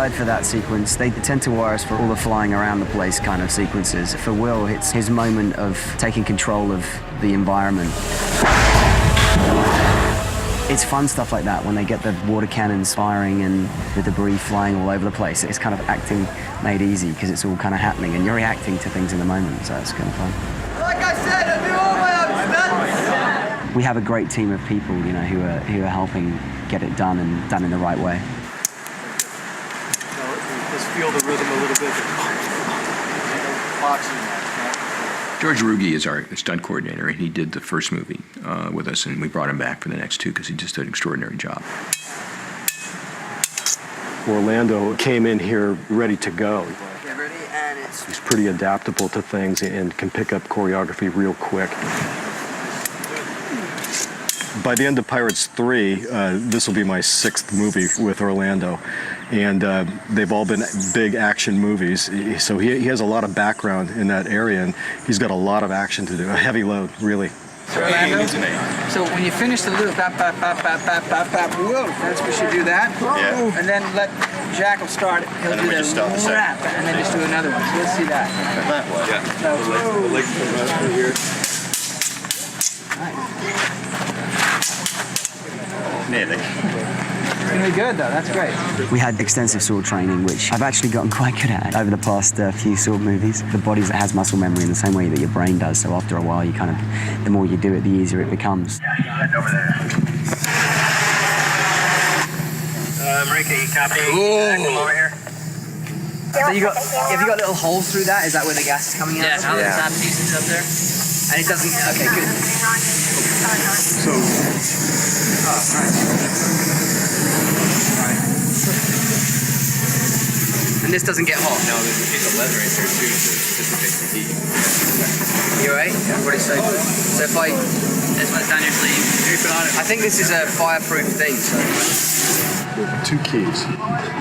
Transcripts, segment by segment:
wired for that sequence. They tend to wire us for all the flying around the place kind of sequences. For Will, it's his moment of taking control of the environment. It's fun stuff like that when they get the water cannons firing and the debris flying all over the place. It's kind of acting made easy because it's all kind of happening and you're reacting to things in the moment, so it's kind of fun. Like I said, I do all my own stunts. We have a great team of people, you know, who are helping get it done and done in the right way. Let's feel the rhythm a little bit. Boxing match. George Rugi is our stunt coordinator, and he did the first movie with us, and we brought him back for the next two because he just did an extraordinary job. Orlando came in here ready to go. Get ready, and it's... He's pretty adaptable to things and can pick up choreography real quick. By the end of Pirates 3, this will be my 6th movie with Orlando. And they've all been big action movies. So he has a lot of background in that area, and he's got a lot of action to do, a heavy load, really. Orlando, so when you finish the loop, bap, bap, bap, bap, bap, bap, bap, whoa, that's we should do that. Yeah. And then let Jack will start it. He'll do the rap, and then just do another one. So let's see that. Nearly. It's gonna be good though, that's great. We had extensive sword training, which I've actually gotten quite good at over the past few sword movies. The body has muscle memory in the same way that your brain does, so after a while, you kind of, the more you do it, the easier it becomes. Over there. Marika, you copy? Come over here. So have you got little holes through that? Is that where the gas is coming out? Yeah, how the top piece is up there. And it doesn't, okay, good. So, And this doesn't get hot? No, there's a piece of leather in here too, so it dissipates the heat. You alright? Everybody's safe? So if I... This one's down your sleeve. Keep it on it. I think this is a fireproof thing, so... 2 keys.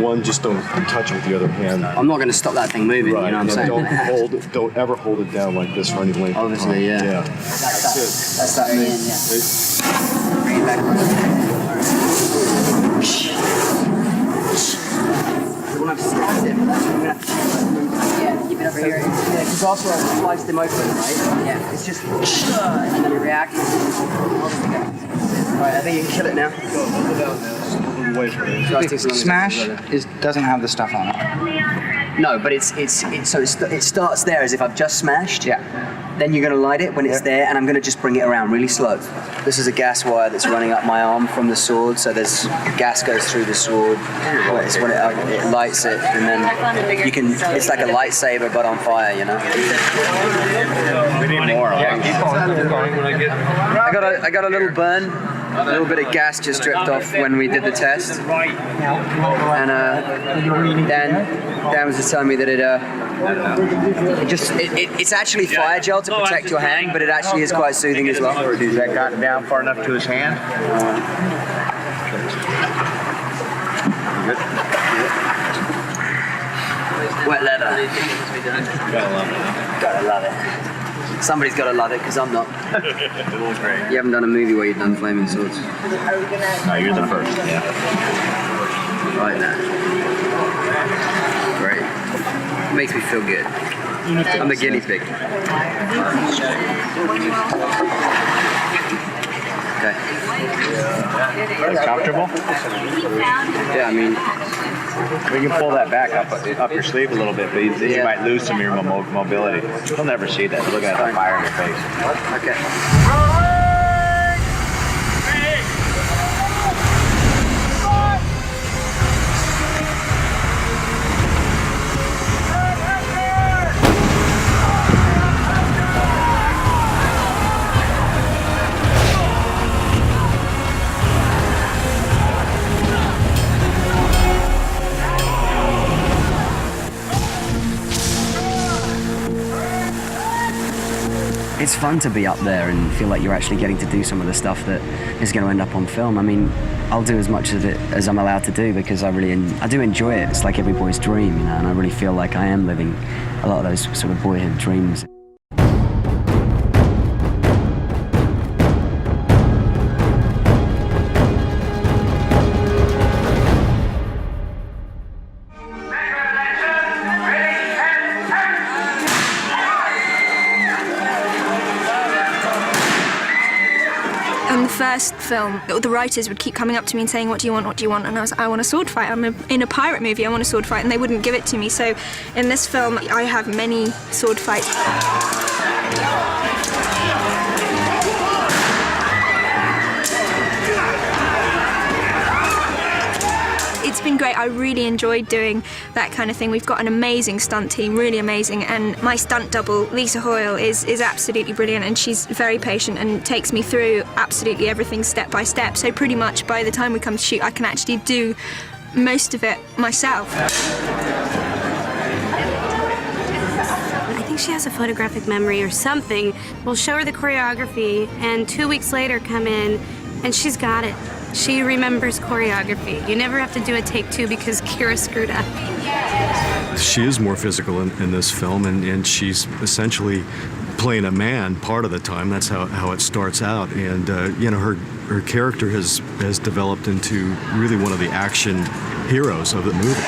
One, just don't touch it with the other hand. I'm not going to stop that thing moving, Right. you know what I'm saying? Don't ever hold it down like this for any length of time. Obviously, yeah. Yeah. That's that move. Yeah. Bring it back. We won't have to slice it. We're going to have to... Yeah, keep it over here. Yeah, because also I've sliced them open, right? Yeah. It's just... And then you react. Alright, I think you can kill it now. Smash doesn't have the stuff on it. No, but it starts there as if I've just smashed. Yeah. Then you're going to light it when it's there, and I'm going to just bring it around really slow. This is a gas wire that's running up my arm from the sword, so there's gas goes through the sword. It's when it lights it, and then you can. It's like a lightsaber but on fire, you know. We need more. I got a little burn. A little bit of gas just dripped off when we did the test, and Dan was just telling me that it's actually fire gel to protect your hand, but it actually is quite soothing as well. Has that gotten down far enough to his hand? Wet leather. Gotta love it. Gotta love it. Somebody's got to love it, because I'm not. It looks great. You haven't done a movie where you've done flaming swords. No, you're the first. Yeah. Right now. Great. Makes me feel good. I'm the guinea pig. Okay. That's comfortable? Yeah, I mean... We can pull that back up your sleeve a little bit, but you might lose some of your mobility. You'll never see that. You're looking at the fire in your face. Okay. It's fun to be up there and feel like you're actually getting to do some of the stuff that is going to end up on film. I mean, I'll do as much of it as I'm allowed to do because I do enjoy it. It's like every boy's dream, you know, and I really feel like I am living a lot of those sort of boyhood dreams. the first film, the writers would keep coming up to me and saying, what do you want, what do you want? And I was like, I want a sword fight. I'm in a pirate movie, I want a sword fight, and they wouldn't give it to me. So in this film, I have many sword fights. It's been great. I really enjoyed doing that kind of thing. We've got an amazing stunt team, really amazing, and my stunt double, Lisa Hoyle, is absolutely brilliant, and she's very patient and takes me through absolutely everything step by step. So pretty much by the time we come to shoot, I can actually do most of it myself. I think she has a photographic memory or something. We'll show her the choreography, and 2 weeks later come in, and she's got it. She remembers choreography. You never have to do a take two because Kira screwed up. She is more physical in this film, and she's essentially playing a man part of the time. That's how it starts out. And, you know, her character has developed into really one of the action heroes of the movie.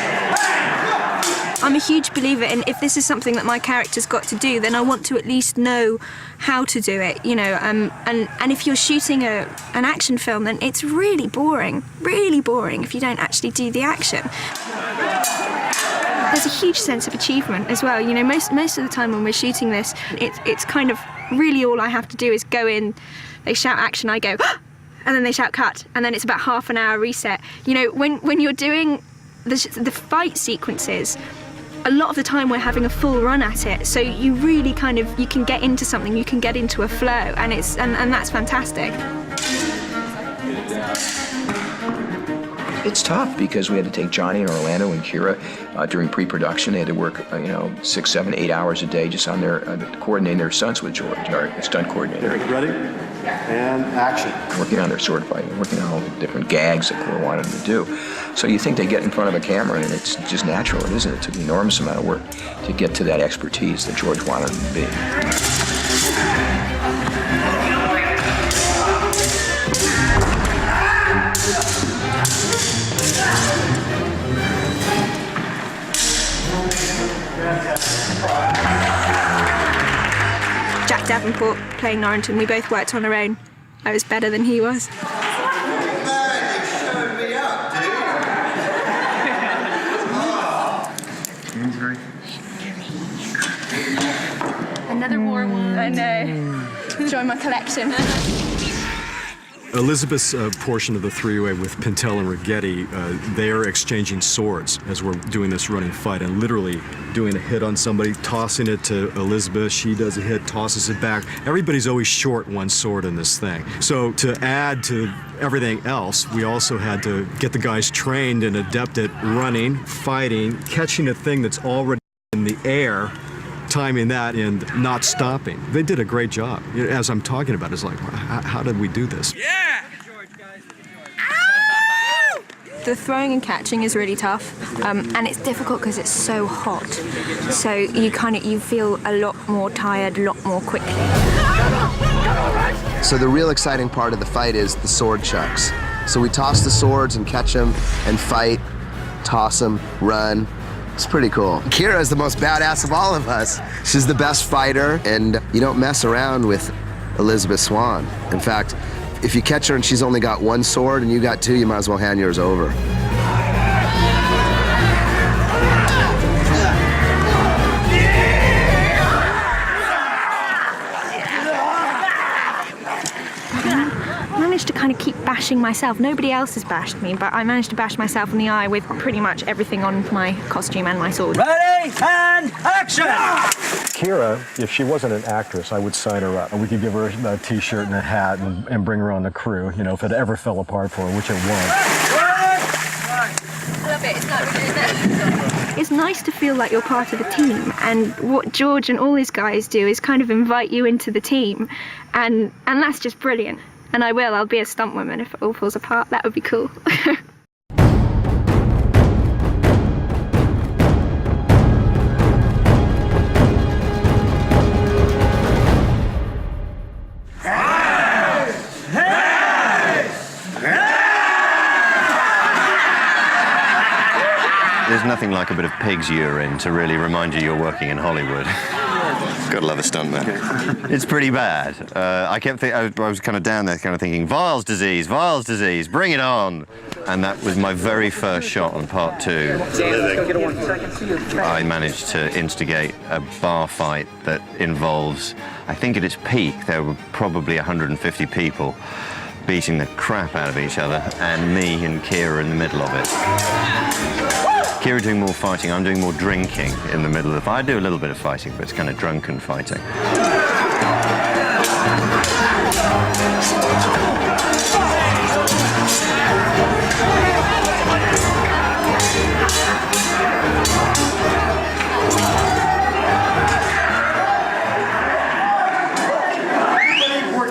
I'm a huge believer in if this is something that my character's got to do, then I want to at least know how to do it, you know. And if you're shooting an action film, then it's really boring if you don't actually do the action. There's a huge sense of achievement as well. You know, most of the time when we're shooting this, it's kind of really all I have to do is go in, they shout action, I go, and then they shout cut, and then it's about half an hour reset. You know, when you're doing the fight sequences, a lot of the time we're having a full run at it, so you really kind of, you can get into something, you can get into a flow, and that's fantastic. It's tough because we had to take Johnny and Orlando and Kira during pre-production. They had to work, 6, 7, 8 hours a day just on their coordinating their stunts with George, our stunt coordinator. Ready? And action. Working on their sword fight, working on all the different gags that Kira wanted them to do. So you think they get in front of a camera and it's just natural. It isn't. It took an enormous amount of work to get to that expertise that George wanted them to be. Jack Davenport playing Norrington, we both worked on our own. I was better than he was. Another war one. I know. Join my collection. Elizabeth's portion of the three-way with Pintel and Righetti, they are exchanging swords as we're doing this running fight, and literally doing a hit on somebody, tossing it to Elizabeth, she does a hit, tosses it back. Everybody's always short one sword in this thing. So to add to everything else, we also had to get the guys trained and adept at running, fighting, catching a thing that's already in the air, timing that and not stopping. They did a great job. As I'm talking about, it's like, how did we do this? Yeah! The throwing and catching is really tough, and it's difficult because it's so hot. So you feel a lot more tired, a lot more quickly. So the real exciting part of the fight is the sword chucks. So we toss the swords and catch them and fight, toss them, run. It's pretty cool. Kira is the most badass of all of us. She's the best fighter, and you don't mess around with Elizabeth Swann. In fact, if you catch her and she's only got one sword and you got two, you might as well hand yours over. I managed to kind of keep bashing myself. Nobody else has bashed me, but I managed to bash myself in the eye with pretty much everything on my costume and my sword. Ready and action! Kira, if she wasn't an actress, I would sign her up. And we could give her a t-shirt and a hat and bring her on the crew, you know, if it ever fell apart for her, which it won't. I love it. It's not really that. It's nice to feel like you're part of a team, and what George and all his guys do is kind of invite you into the team, and that's just brilliant. And I'll be a stunt woman if it all falls apart. That would be cool. There's nothing like a bit of pig's urine to really remind you you're working in Hollywood. Gotta love a stuntman. It's pretty bad. I kept I was kind of down there, kind of thinking, Vile's disease, bring it on. And that was my very first shot on part 2. I managed to instigate a bar fight that involves, I think at its peak, there were probably 150 people beating the crap out of each other, and me and Kira in the middle of it. Kira doing more fighting, I'm doing more drinking in the middle of the fight. I do a little bit of fighting, but it's kind of drunken fighting.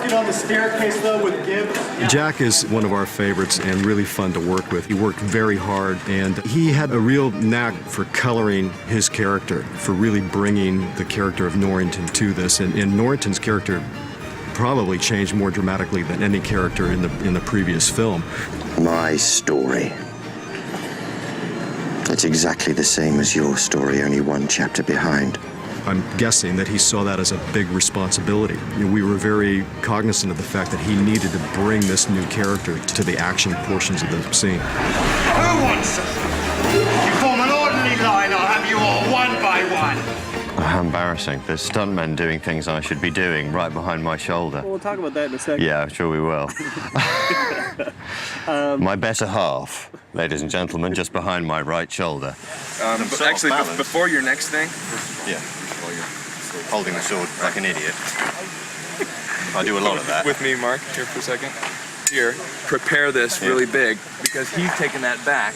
On the staircase though with Gibb. Jack is one of our favorites and really fun to work with. He worked very hard and he had a real knack for coloring his character, for really bringing the character of Norrington to this. And Norrington's character probably changed more dramatically than any character in the previous film. My story. It's exactly the same as your story, only one chapter behind. I'm guessing that he saw that as a big responsibility. You know, we were very cognizant of the fact that he needed to bring this new character to the action portions of the scene. Who wants it? You form an ordinary line, I'll have you all one by one. How embarrassing. There's stuntmen doing things I should be doing right behind my shoulder. Well, we'll talk about that in a second. Yeah, I'm sure we will. My better half, ladies and gentlemen, just behind my right shoulder. Actually, before your next thing, yeah, while you're holding the sword like an idiot. I do a lot of that. With me, Mark, here for a second. Here, prepare this really big, because he's taking that back,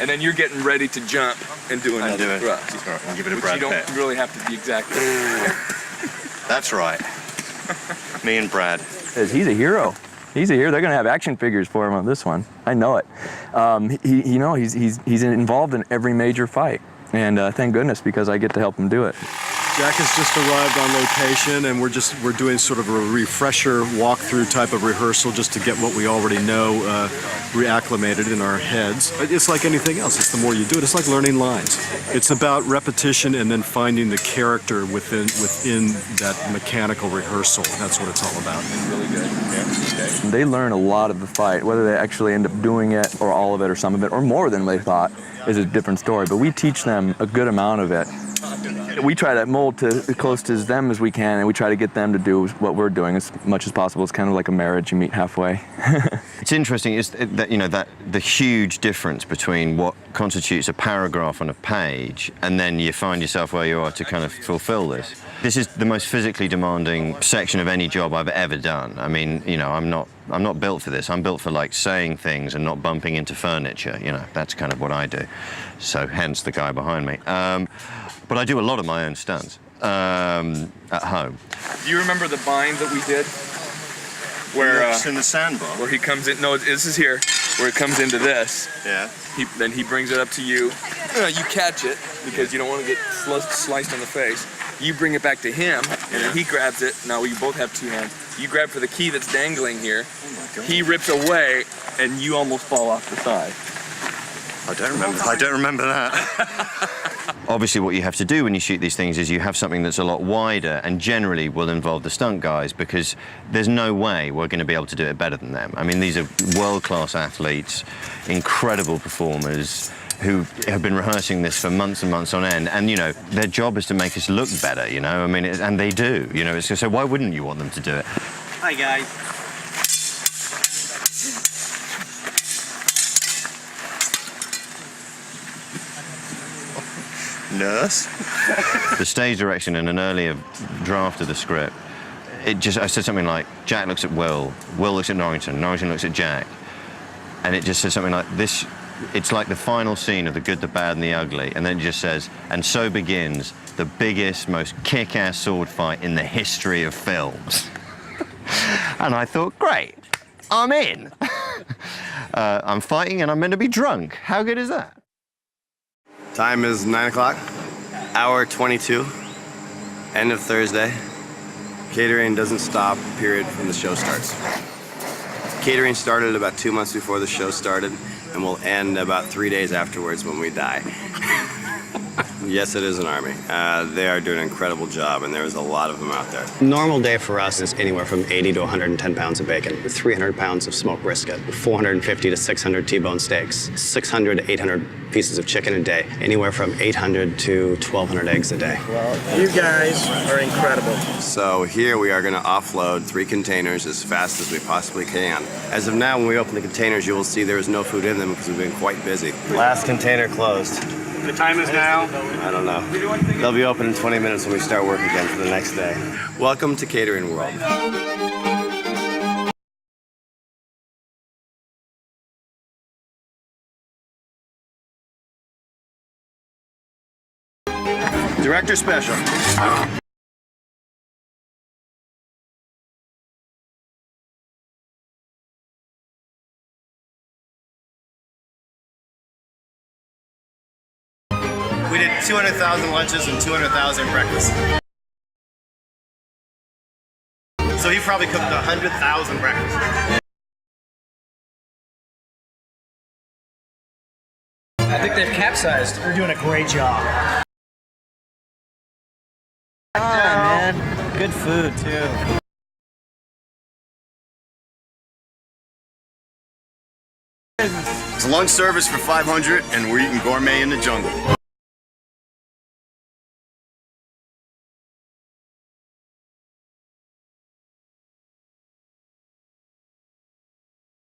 and then you're getting ready to jump and do another thrust. Right, and give it a which Brad you don't Pitt. really have to be exactly. That's right. Me and Brad. He's a hero. He's a hero. They're going to have action figures for him on this one. I know it. He's involved in every major fight, and thank goodness, because I get to help him do it. Jack has just arrived on location, and we're doing sort of a refresher walkthrough type of rehearsal just to get what we already know reacclimated in our heads. It's like anything else. It's the more you do it, it's like learning lines. It's about repetition and then finding the character within that mechanical rehearsal. That's what it's all about. Really good. Yeah. Okay. They learn a lot of the fight. Whether they actually end up doing it, or all of it, or some of it, or more than they thought, is a different story. But we teach them a good amount of it. We try to mold to as close to them as we can, and we try to get them to do what we're doing as much as possible. It's kind of like a marriage; you meet halfway. It's interesting is that that the huge difference between what constitutes a paragraph on a page, and then you find yourself where you are to kind of fulfill this. This is the most physically demanding section of any job I've ever done. I mean, I'm not built for this. I'm built for like saying things and not bumping into furniture. That's kind of what I do. So hence the guy behind me. But I do a lot of my own stunts at home. Do you remember the bind that we did? Where in the sandbar. Where he comes in. No, this is here. Where it comes into this. Yeah. Then he brings it up to you. You catch it because you don't want to get sliced on the face. You bring it back to him, and then he grabs it. Now you both have two hands. You grab for the key that's dangling here. He rips away, and you almost fall off the side. I don't remember that. Obviously, what you have to do when you shoot these things is you have something that's a lot wider and generally will involve the stunt guys, because there's no way we're going to be able to do it better than them. I mean, these are world-class athletes, incredible performers who have been rehearsing this for months and months on end, and their job is to make us look better. I mean, and they do. So why wouldn't you want them to do it? Hi guys. Nurse. The stage direction in an earlier draft of the script, I said something like, Jack looks at Will looks at Norrington looks at Jack, and it just says something like this. It's like the final scene of The Good, the Bad, and the Ugly, and then it just says, and so begins the biggest, most kick-ass sword fight in the history of films. And I thought, great, I'm in. I'm fighting and I'm meant to be drunk. How good is that? Time is 9 o'clock, hour 22, end of Thursday. Catering doesn't stop, period, when the show starts. Catering started about 2 months before the show started, and will end about 3 days afterwards when we die. Yes, it is an army. They are doing an incredible job, and there's a lot of them out there. Normal day for us is anywhere from 80 to 110 pounds of bacon, 300 pounds of smoked brisket, 450 to 600 T-bone steaks, 600 to 800 pieces of chicken a day, anywhere from 800 to 1,200 eggs a day. Well, you guys are incredible. So here we are going to offload 3 containers as fast as we possibly can. As of now, when we open the containers, you will see there is no food in them because we've been quite busy. Last container closed. The time is now. I don't know. They'll be open in 20 minutes when we start work again for the next day. Welcome to Catering World. Director Special. We did 200,000 lunches and 200,000 breakfasts. So he probably cooked 100,000 breakfasts. I think they've capsized. You're doing a great job. Yeah, man. Good food, too. It's a lunch service for 500, and we're eating gourmet in the jungle.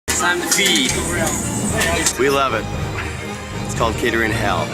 Time to feed. We love it. It's called Catering Hell.